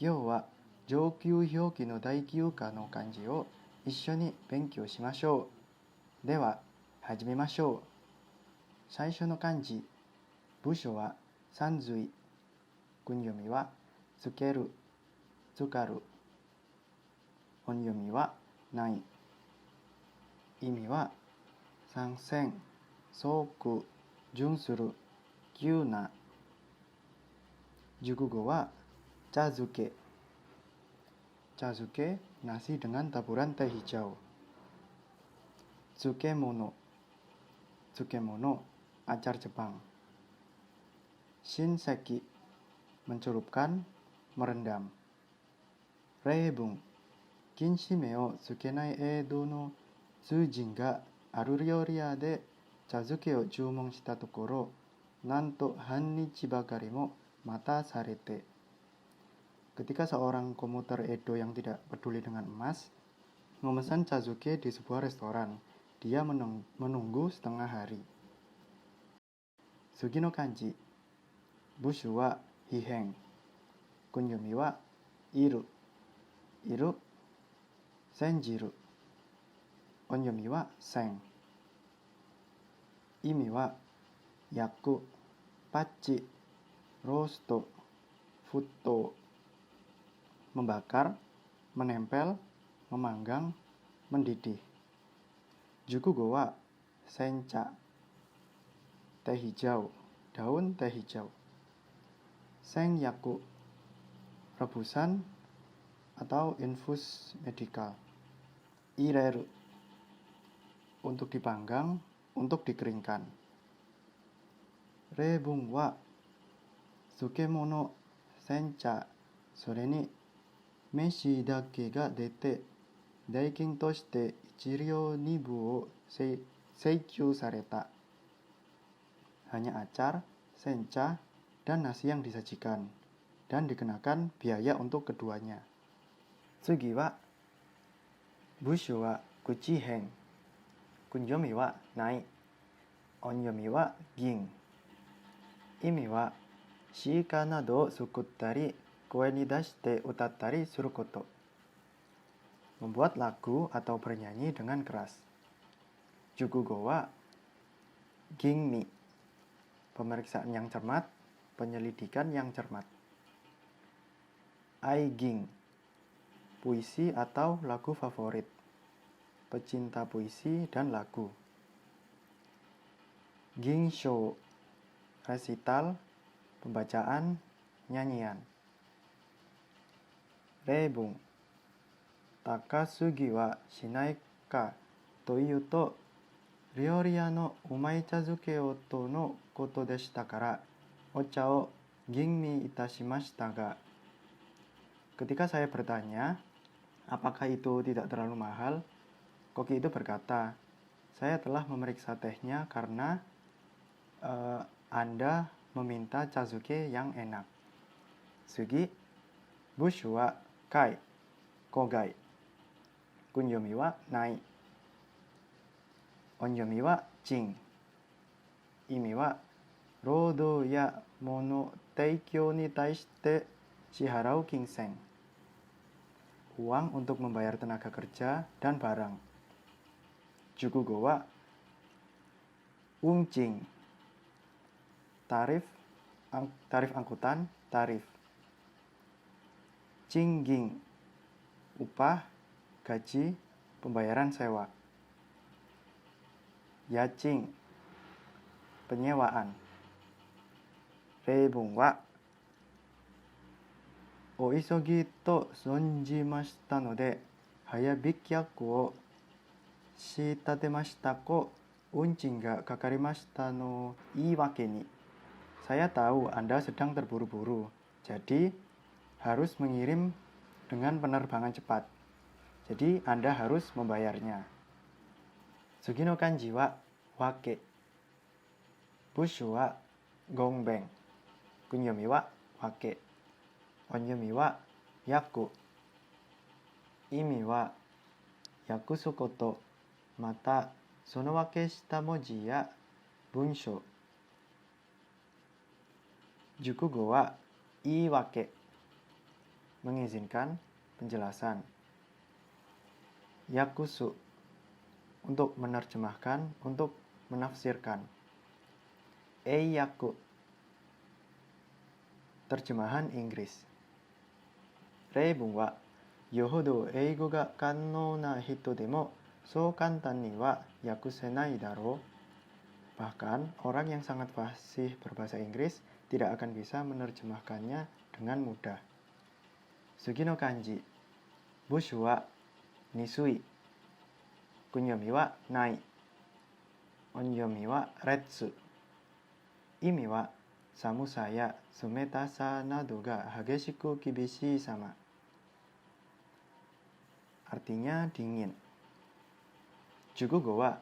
今日は上級表記の第9課の漢字を一緒に勉強しましょう。では、始めましょう。最初の漢字、部首は三髄。訓読みはつける、つかる。音読みはない。意味は参戦、早く、順する、急な。熟語は茶漬け。茶漬け, nasi dengan taburan teh hijau. Tsukemono, tsukemono, acar Jepang. Shinseki, mencelupkan, merendam. Reibung, kinshime o tsukenai Edo no tsujin ga aru ryoriya de chazuke o chūmon shita tokoro, nanto hannichi bakari mo mata sarete. Ketika seorang komuter Edo yang tidak peduli dengan emas memesan chazuke di sebuah restoran, dia menunggu setengah hari. Sugi no kanji. Bushu wa hiheng. Kunyomi wa iru. Iru, senjiru. Onyomi wa sen. Imi wa yaku, pachi, rosto, futto. Membakar, menempel, memanggang, mendidih. Jukugo wa sencha, teh hijau, daun teh hijau. Senyaku, rebusan atau infus medikal. Ireru, untuk dipanggang, untuk dikeringkan. Rebung wa tsukemono sencha, sore ni meshi dake ga dete, daikin to shite 1ryō2 wo seikyū sareta. Hanya acar, sencha, dan nasi yang disajikan, dan dikenakan biaya untuk keduanya. Tsugi wa bushu wa kuchiheng. Kunyomi wa nai. Onyomi wa gin. Imi wa shiika nado o sukuttari, koe ni dashite utattari suru koto. Membuat lagu atau bernyanyi dengan keras. Jukugo wa ginmi. Pemeriksaan yang cermat, penyelidikan yang cermat. Aiging, puisi atau lagu favorit. Pecinta puisi dan lagu. Ginsho, resital, pembacaan, nyanyian. Reibung, takasugi wa shinai ka to iu to ryoriya no umai chazuke o to no koto deshita kara ocha o ginmi itashimashita ga. Ketika saya bertanya, apakah itu tidak terlalu mahal? Koki itu berkata, saya telah memeriksa tehnya karena Anda meminta chazuke yang enak. Sugi, bushu wa kai, kogai. Kunyomi wa nai. Onyomi wa jin. Imi wa roudou ya mono teikyou ni taishite shiharau kinsen. Uang untuk membayar tenaga kerja dan barang. Jukugo wa unjing. Tarif angkutan, tarif. Jingging, upah, gaji, pembayaran sewa. Yaching, penyewaan. Reibung wa oisogi to sonjimashita node hayabikyaku o shitatemashita ko unjing ga kakarimashita no iiwake ni. Saya tahu Anda sedang terburu-buru, jadi harus mengirim dengan penerbangan cepat. Jadi Anda harus membayarnya. Sugi no kanji wa wake. Bushu wa gongbeng. Kunyomi wa wake. Onyomi wa yaku. Imi wa yakusu koto, mata sono wake shita moji ya bunsho. Jukugo wa iiwake. mengizinkan, penjelasan. Yakusu, untuk menerjemahkan, untuk menafsirkan. Eiyaku, terjemahan Inggris. Reibun wa, yohodo eigo ga kannou na hito demo, so kantan ni wa yakusenai daro. Bahkan, orang yang sangat fasih berbahasa Inggris tidak akan bisa menerjemahkannya dengan mudah. Sugi no kanji. Bushu wa nisui. Kunyomi wa nai. Onyomi wa retsu. Imi wa samusa ya sumetasa nado ga hageshiku kibishii sama. Artinya dingin. Jukugo wa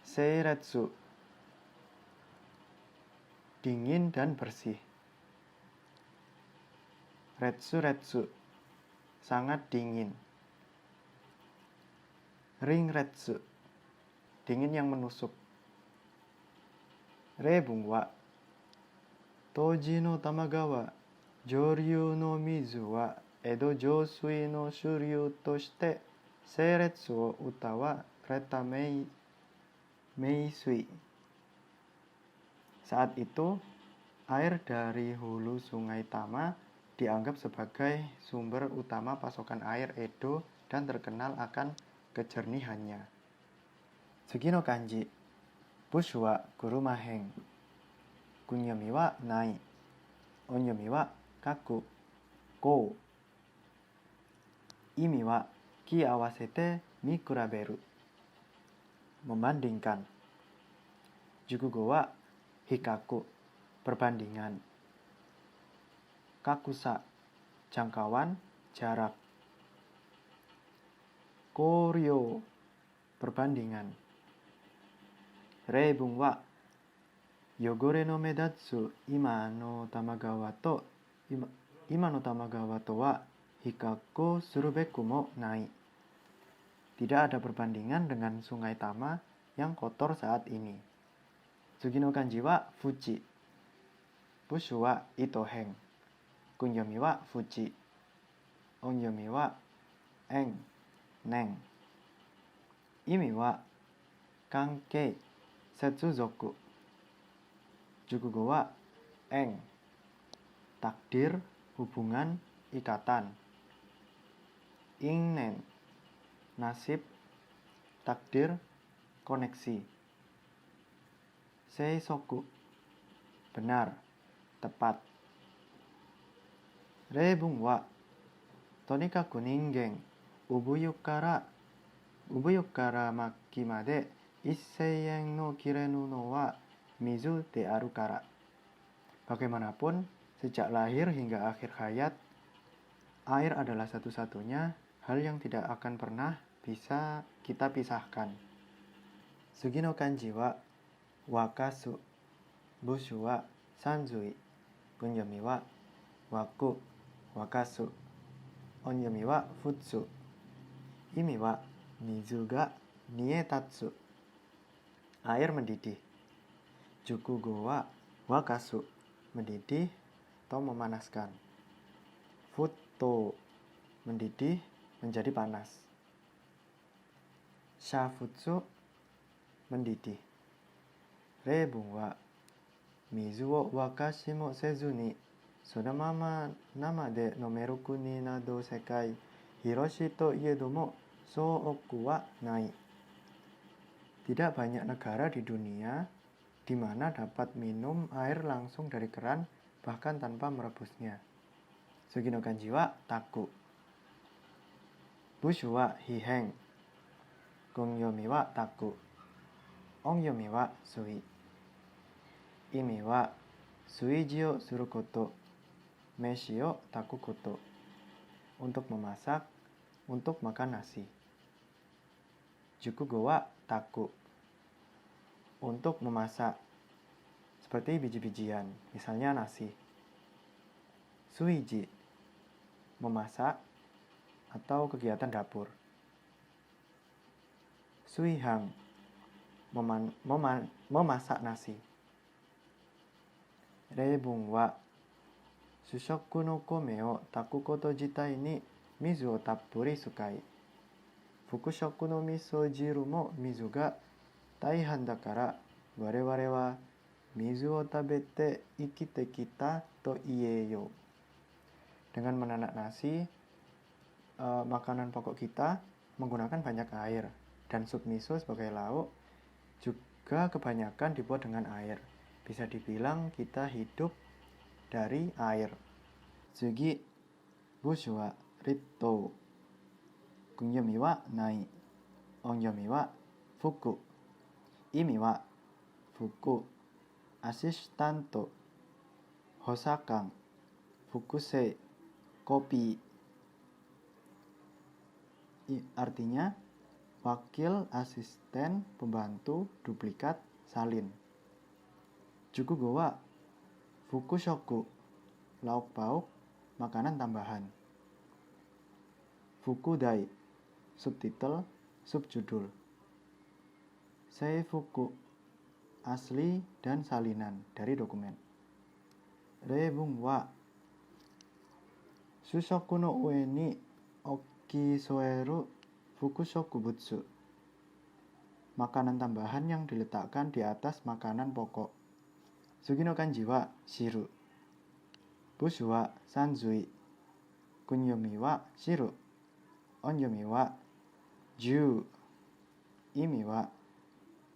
seiretsu. Dingin dan bersih. Retsu-retsu, sangat dingin. Ringretsu, dingin yang menusuk. Reibun wa Toji no tamaga wa joryu no mizu wa Edo jousui no shuryu toshite seiretsu wo utawa reta meisui. Saat itu, air dari hulu sungai Tama dianggap sebagai sumber utama pasokan air Edo dan terkenal akan kejernihannya. Sugi no kanji. Bushu wa kurumaheng. Kunyomi wa nai. Onyomi wa kaku. Kou. Imi wa ki awasete mikuraberu. Membandingkan. Jukugo wa hikaku. Perbandingan. Kakusa, jangkauan, jarak. Koryo, perbandingan. Reibun wa yogore no medatsu ima no tamagawa to wa hikakko surubeku mo nai. Tidak ada perbandingan dengan sungai Tama yang kotor saat ini. Sugi no kanji wa fuji. Bushu wa itoheng. Kunyomi wa fuji. Onyomi wa eng, neng. Imi wa kankei, setsuzoku. Jukugo wa eng, takdir, hubungan, ikatan. Ingen, nasib, takdir, koneksi. Seisoku, benar, tepat. Reibun wa tonikaku ningen ubuyu kara maki made 1000 no kirenu no wa mizu de aru kara. Bagaimanapun, sejak lahir hingga akhir hayat, air adalah satu-satunya hal yang tidak akan pernah bisa kita pisahkan. Sugi no kanji wa wakasu. Bushu wa sanzui. Kunyomi wa waku, wakasu. Onyomi wa futsu. Imi wa mizu ga nietatsu. Air mendidih. Jukugo wa wakasu, mendidih atau memanaskan. Futto, mendidih menjadi panas. Shafutsu, mendidih. Reibun wa mizu wo wakashi mo sezu ni sonamama nama de nomeru kuni nado sekai hiroshi to iedo mo sooku wa nai. Tidak banyak negara di dunia di mana dapat minum air langsung dari keran bahkan tanpa merebusnya. Sugi no kanji wa taku. Bushu wa hiheng. Gongyomi wa taku. Ongyomi wa sui. Imi wa suiji o suru koto. Meshi o taku koto. Untuk memasak, untuk makan nasi. Jukugo wa taku. Untuk memasak, seperti biji-bijian, misalnya nasi. Suiji, memasak atau kegiatan dapur. Suihang, memasak nasi. Reibun wa Sushoku no kome o taku koto jitai ni mizu o tappuri sukai. Fukushoku no miso jiru mo mizu ga taihan dakara wareware wa mizu o tabete ikite kita to ieyo. Dengan menanak nasi, makanan pokok kita menggunakan banyak air. Dan sup miso sebagai lauk juga kebanyakan dibuat dengan air. Bisa dibilang kita hidup dari air. Tsugi, bushu wa ritto. Kunyomi wa nai. Onyomi wa fuku. Imi wa fuku, asistanto, hosakan, fukusei, kopi. Artinya wakil, asisten, pembantu, duplikat, salin. Jukugo wa fukushoku, lauk pauk, makanan tambahan. Fukudai, subtitle, subjudul. Seifuku, asli dan salinan dari dokumen. Reibung wa sushoku no ue ni okisoeru fukushoku butsu. Makanan tambahan yang diletakkan di atas makanan pokok. Sugi no kanji wa shiru. Bushu wa sanzui. Kunyomi wa shiru. Onyomi wa juu. Imi wa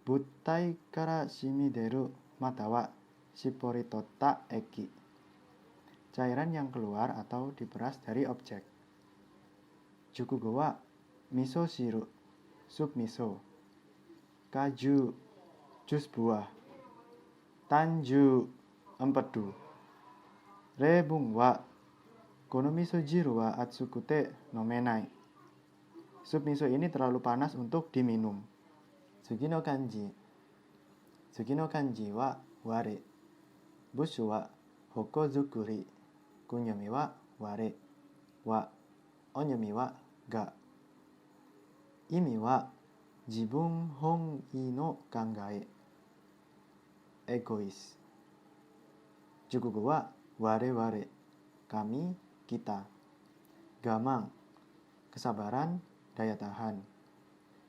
buttai kara shimideru matawa shippori totta eki. Cairan yang keluar atau diperas dari objek. Jukugo wa miso shiru, sup miso. Kaju, jus buah. Tanju, empedu. Reibung wa kono miso jiru wa atsukute nomenai. Sup miso ini terlalu panas untuk diminum. Tsugi no kanji. Tsugi no kanji wa ware. Bushu wa hokozukuri. Kunyomi wa ware. Wa onyomi wa ga. Imi wa jibun hongi no kangae. Egois. Jukugo wa ware. Kami, kita. Gamang, kesabaran, daya tahan.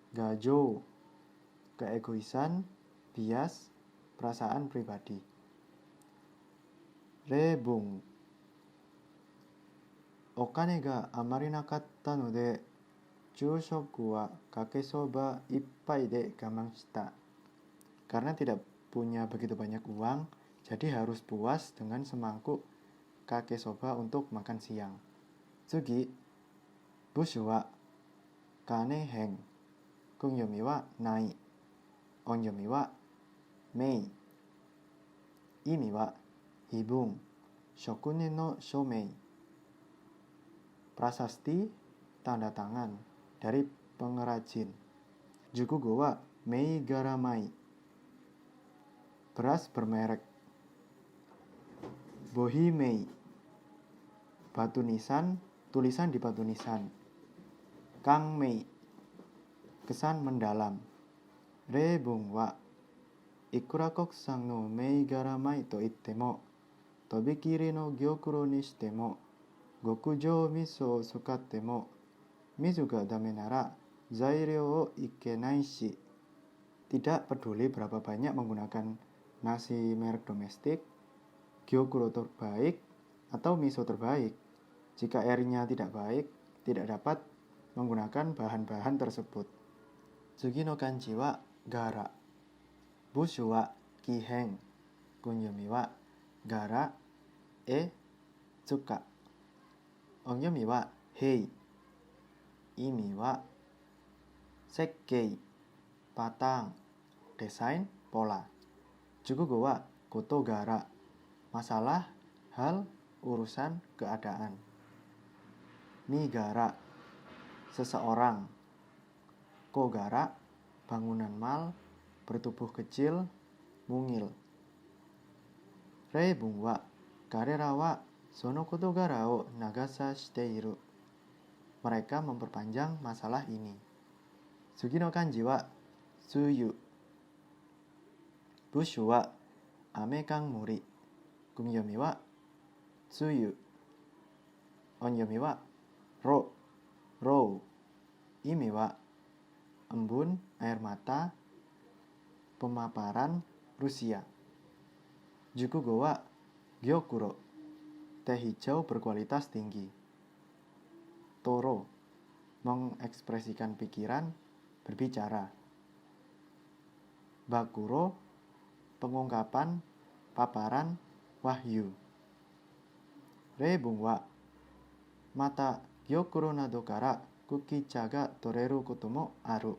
Gajo, keegoisan, bias, perasaan pribadi. Reibung, okane ga amari nakatta node chūshoku wa kakesoba ippai de gamang shita. Karena tidak punya begitu banyak uang, jadi harus puas dengan semangkuk kakesoba untuk makan siang. Tsugi, bushu wa kane hen. Kunyomi wa nai. Onyomi wa mei. Imi wa hibun, shokune no shomei. Prasasti, tanda tangan dari pengrajin. Jukugo wa mei garamai. Beras bermerek. Bohi mei. Batu nisan, tulisan di batu nisan. Kang mei. Kesan mendalam. Reibung wa ikura kokusan no mei garamai to ittemo tobikiri no gyokuro ni shitemo gokujou miso o sukatte mo mizu ga dame nara zairyo o ikenai shi. Tidak peduli berapa banyak menggunakan nasi merek domestik, gyokuro terbaik, atau miso terbaik, jika airnya tidak baik, tidak dapat menggunakan bahan-bahan tersebut. Tsugi no kanji wa gara. Bushu wa kihen. Kunyomi wa gara tsuka. Onyomi wa hei. Imi wa sekkei, patang, desain, pola. Jukugo wa koto gara. Masalah, hal, urusan, keadaan. Mi gara. Seseorang. Ko gara. Bangunan mal, bertubuh kecil, mungil. Reibung wa karera wa sono koto gara o nagasa shiteiru. Mereka memperpanjang masalah ini. Tsugi no kanji wa tsuyu. Bushu wa ame kang muri. Kunyomi wa tsuyu. Onyomi wa rou. Imi wa embun, air mata, pemaparan, Rusia. Jukugo wa gyokuro, teh hijau berkualitas tinggi. Toro, mengekspresikan pikiran, berbicara. Bakuro, pengungkapan, paparan, wahyu. Reibung wa mata gyokuro nado kara kukicha ga toreru koto mo aru.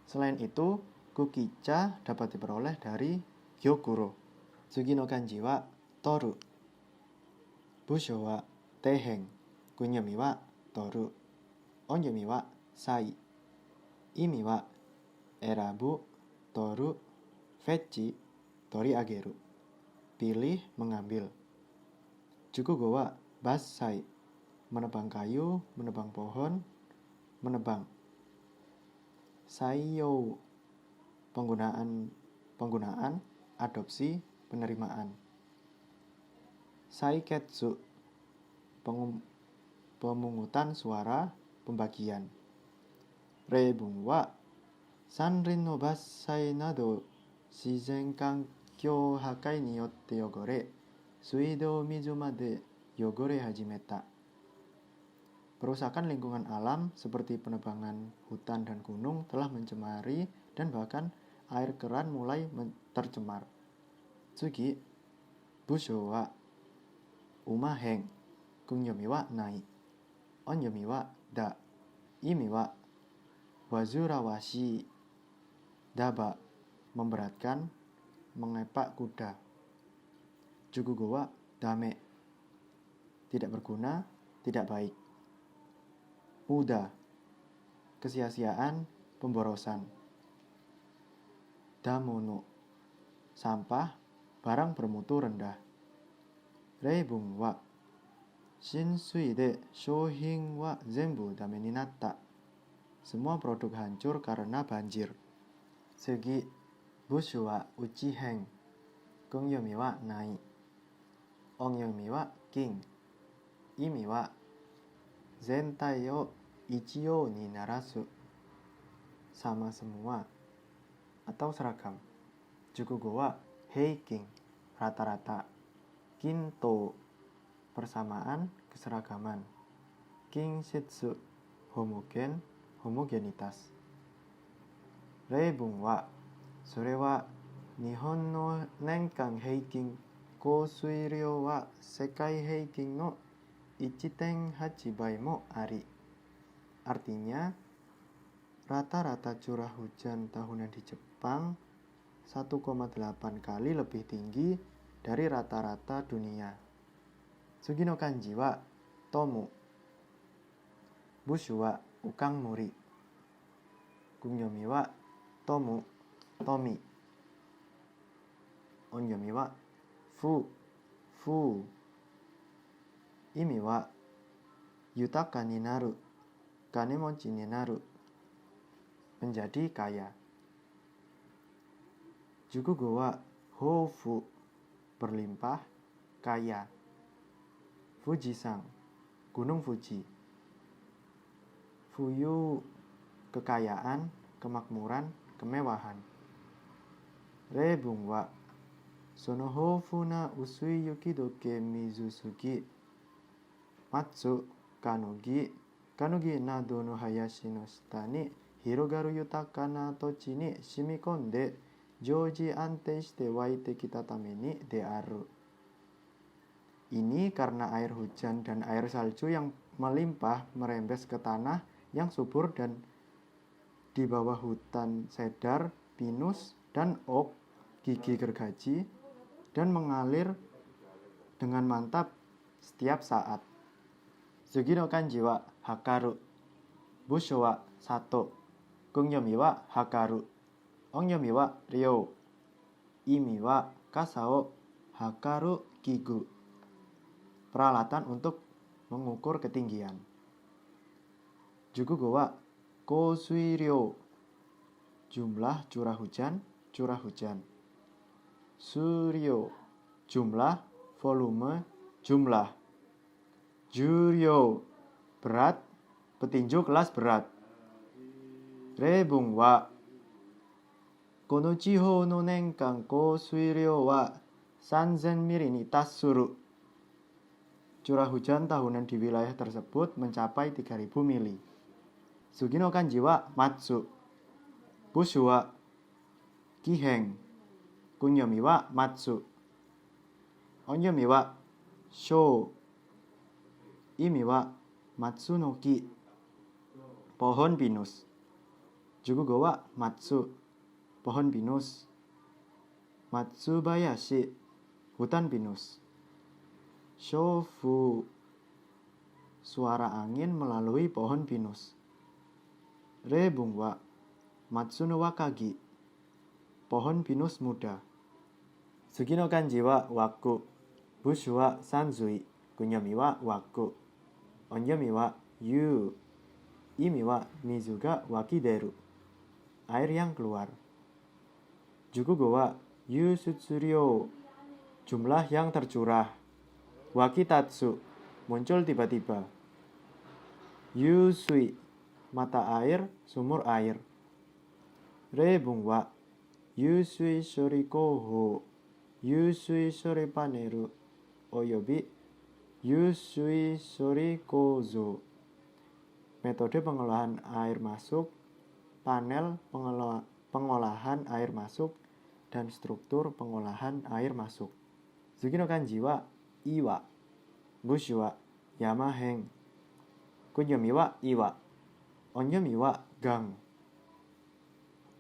Selain itu, kukicha dapat diperoleh dari gyokuro. Tsugi no kanji wa toru. Busho wa teheng. Kunyomi wa toru. Onyomi wa sai. Imi wa erabu, toru, fetchi, tori ageru. Pilih, mengambil. Jukugo wa bassai. Menebang kayu, menebang pohon, menebang. Saiyou, penggunaan, adopsi, penerimaan. Saiketsu, pemungutan suara, pembagian. Reibung wa sanrin no bassai nado shizen kankyou hakai ni yotte yogore, suidou mizu made yogore hajimeta. Perusakan lingkungan alam seperti penebangan hutan dan gunung telah mencemari dan bahkan air keran mulai tercemar. Tsugi, busho wa umaheng, kunyomi wa nai, onyomi wa da, imi wa wazurawashi, daba, memberatkan, mengepak kuda. Jukugo wa dame, tidak berguna, tidak baik. Muda, kesia-siaan, pemborosan. Damono, sampah, barang bermutu rendah. Reibung wa shinsui de shouhin wa zenbu dame ni natta. Semua produk hancur karena banjir. Tsugi, bushu wa uchiheng. Kungyomi wa nai. Ongyomi wa king. Imi wa zentai o ichiyou ni narasu. Sama semua atau seragam. Jukugo wa heikin, rata-rata. Kinto, persamaan, keseragaman. Kinshitsu, homogen, homogenitas. Reibung wa sore wa Nihon no nenkan heikin kousui-ryou wa sekai heikin no 1.8 bai mo ari. Artinya, rata-rata curah hujan tahunan di Jepang 1,8 kali lebih tinggi dari rata-rata dunia. Tsugi no kanji wa tomu. Bushu wa ukang muri. Kunyomi wa tomu, tomi. Onyomi wa fu. Imi wa yutaka ni naru, kanemochi ni naru, menjadi kaya. Jukugo wa houfu, berlimpah, kaya. Fujisan, Gunung Fuji. Fuyu, kekayaan, kemakmuran, kemewahan. Reibung wa sono houfu na usui yuki doke mizusugi. Matsu, kanugi nado no hayashi no shita ni hirogaru yutaka na tochi ni shimikonde jouji antei shite waite kita tame ni de aru. Ini karena air hujan dan air salju yang melimpah merembes ke tanah yang subur dan di bawah hutan cedar, pinus, dan oak, gigi gergaji, dan mengalir dengan mantap setiap saat. Tsugi no kanji wa hakaru. Busho wa sato. Kungyomi wa hakaru. Ongyomi wa ryou. Imi wa kasa o hakaru kigu. Peralatan untuk mengukur ketinggian. Jukugo wa kousui-ryou. Jumlah curah hujan. Suryou. Jumlah, volume, jumlah. Juryo, berat, petinju kelas berat. Rebung wa, kono chihou no nenkan kousui ryou wa 3000 mili ni tatsuru. Curah hujan tahunan di wilayah tersebut mencapai 3000 mili. Sugi no kanji wa matsu. Bushu wa kiheng. Kunyomi wa matsu. Onyomi wa shou. Imi wa matsu no ki. Pohon pinus. Jukugo wa matsu. Pohon pinus. Matsubayashi. Hutan pinus. Shofu. Suara angin melalui pohon pinus. Rebung wa matsuno wakagi. Pohon pinus muda. Sugi no kanji wa waku. Bushu wa sanzui. Kunyomi wa waku. Onyomi wa yu. Imi wa mizu ga wakideru. Air yang keluar. Jukugo wa yu sutsuryo. Jumlah yang tercurah. Wakitatsu. Muncul tiba-tiba. Yusui. Mata air, sumur air. Rebung wa yusui shori koho. Yusui shori paneru. Oyobi yusui shori kozo. Metode pengolahan air masuk, panel pengolahan air masuk, dan struktur pengolahan air masuk. Sugi no kanji wa iwa. Bushu wa yamaheng. Kunyomi wa iwa. Onyomi wa gang.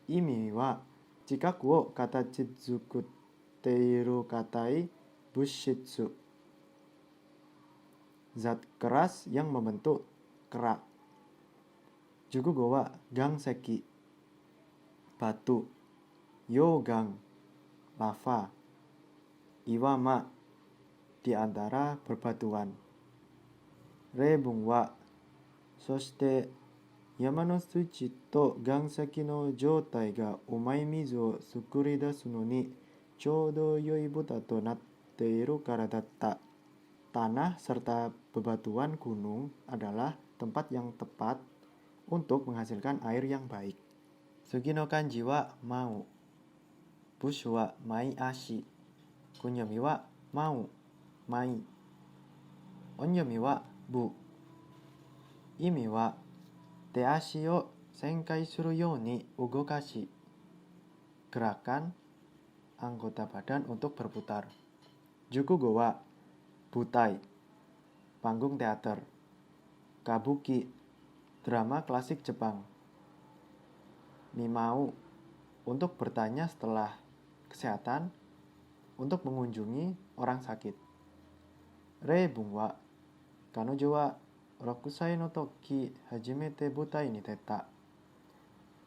Imi wa chikaku wo katachizukuteiru katai bushitsu. Zat keras yang membentuk kerak. Jukugo wa gangseki. Batu. Yogang. Lava. Iwama. Di antara berbatuan. Rebung wa soshite yama no tsuchi to gangseki no joutai ga omai mizu o tsukuridasu no ni choudo yoi bota to natteiru kara datta. Tanah serta bebatuan gunung adalah tempat yang tepat untuk menghasilkan air yang baik. Sugi no kanji wa mau. Bushu wa mai ashi. Kunyomi wa mau. Mai. Onyomi wa bu. Imi wa te ashi o senkai suru you ni ugokashi. Gerakan anggota badan untuk berputar. Jukugo wa butai. Panggung teater. Kabuki. Drama klasik Jepang. Mimau. Untuk bertanya setelah kesehatan. Untuk mengunjungi orang sakit. Rebung wa kanojo wa 6 歳の時初めて舞台に出た.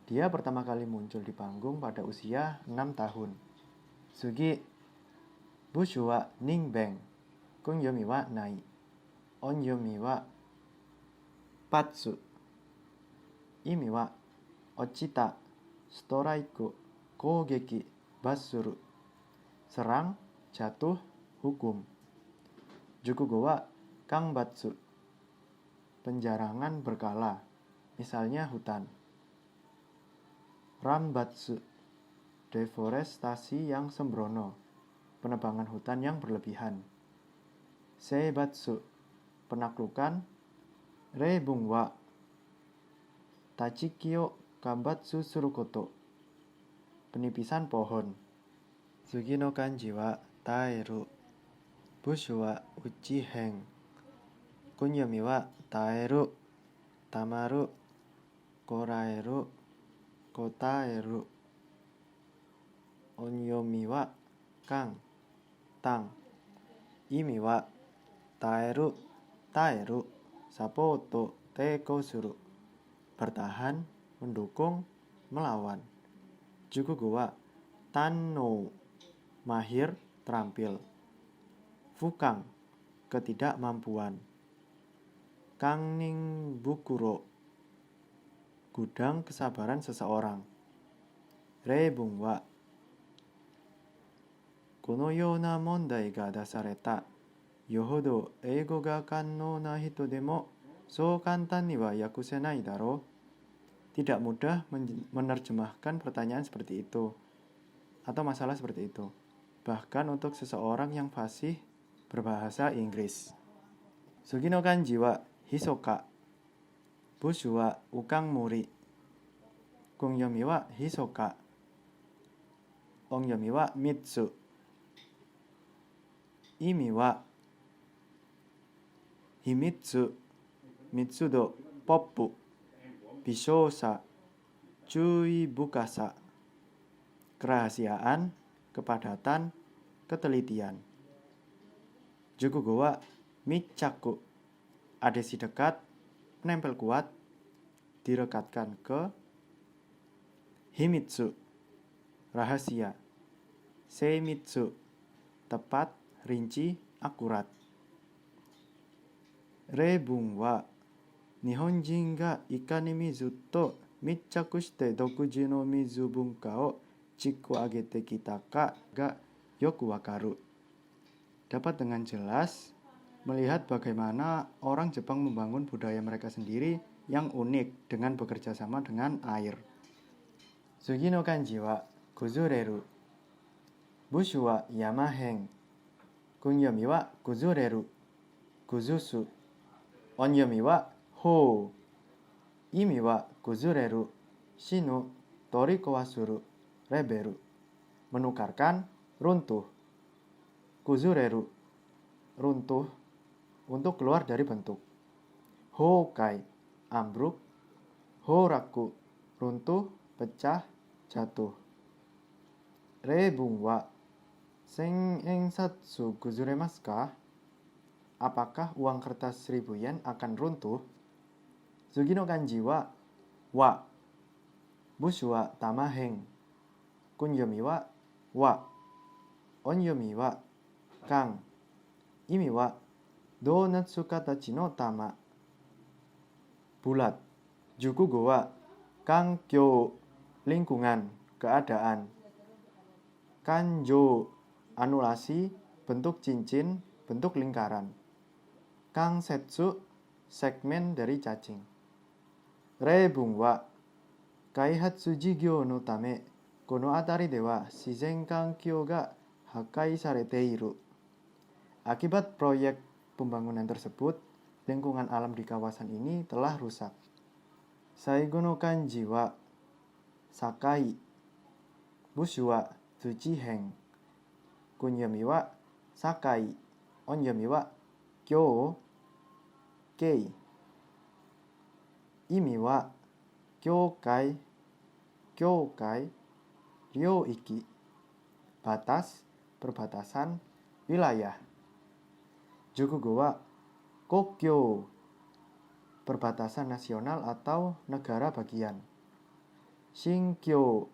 Dia pertama kali muncul di panggung pada usia 6 tahun. Sugi. Bushu wa ningbeng. Kunyomi wa nai. Onyomi wa patsu. Imi wa ochita, straiku, kougeki, bassuru. Serang, jatuh, hukum. Jukugo wa kangbatsu. Penjarangan berkala, misalnya hutan. Rambatsu. Deforestasi yang sembrono. Penebangan hutan yang berlebihan. Seibatsu. Penaklukan. Rebung wa tachiki o kambatsu suru koto. Penipisan pohon. Sugi no kanji wa taeru. Bushu wa uchiheng. Kunyomi wa taeru. Tamaru. Koraeru. Kotaeru. Onyomi wa kang. Tang. Imi wa taeru. Taeru. Sapoto. Teiko suru. Bertahan. Mendukung. Melawan. Jukugo wa tanno. Mahir. Terampil. Fukang. Ketidakmampuan. Kangning bukuro. Gudang kesabaran seseorang. Rebung wa kono you na mondai ga dasareta よほど英語が堪能な人でもそう簡単には訳せないだろう. Tidak mudah menerjemahkan pertanyaan seperti itu atau masalah seperti itu, bahkan untuk seseorang yang fasih berbahasa Inggris. Sugi no kanji wa hisoka, bushu wa ukang muri, kungyomi wa hisoka, ongyomi wa mitsu. Imi wa himitsu, mitsu do poppu, bishousa, cui bukasa. Kerahasiaan, kepadatan, ketelitian. Jukugo wa michaku, adesi dekat, nempel kuat, direkatkan ke. Himitsu, rahasia. Seimitsu, tepat, rinci, akurat. Reibun wa Nihonjin ga ikani mizu to mitchaku shite dokuji no mizu bunka o chikku agete kita ka ga yoku wakaru. Dapat dengan jelas melihat bagaimana orang Jepang membangun budaya mereka sendiri yang unik dengan bekerja sama dengan air. Sugi no kanji wa kuzureru, bushu wa yamahen, kunyomi wa kuzureru, kuzusu, onyomi wa hou, imi wa kuzureru, shinu, toriko wa suru, reberu, menukarkan, runtuh. Kuzureru, runtuh, untuk keluar dari bentuk. Houkai, ambruk. Horaku, runtuh, pecah, jatuh. Reibun wa sensatsu kuzuremasu ka? Apakah uang kertas 1000 yen akan runtuh? Sugi no kanji wa bushu wa tamahen, kunyomi wa onyomi wa kan, imi wa donatsu katachi no tama, bulat. Jukugo wa kankyou, lingkungan, keadaan. Kanjo, anulasi, bentuk cincin, bentuk lingkaran. Kangsetsu, segmen dari cacing. Reibun wa kaihatsu jigyo no tame kono atari de wa shizen kankyou ga hakai sarete iru. Akibat proyek pembangunan tersebut, lingkungan alam di kawasan ini telah rusak. Saigo no kanji wa sakai, bushu wa tsuchihen, kunyomi wa sakai, onyomi wa kyou, kei. Imi wa kyoukai, ryoiki, batas, perbatasan, wilayah. Jukugo wa kokyo, perbatasan nasional atau negara bagian. Shinkyo,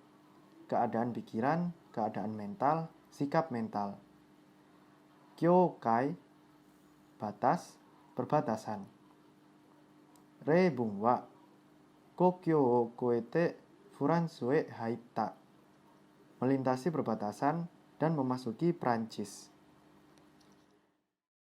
keadaan pikiran, keadaan mental, sikap mental. Kyokai, batas, perbatasan. Reibun wa kokyo o koete Furansue haitta, melintasi perbatasan dan memasuki Prancis.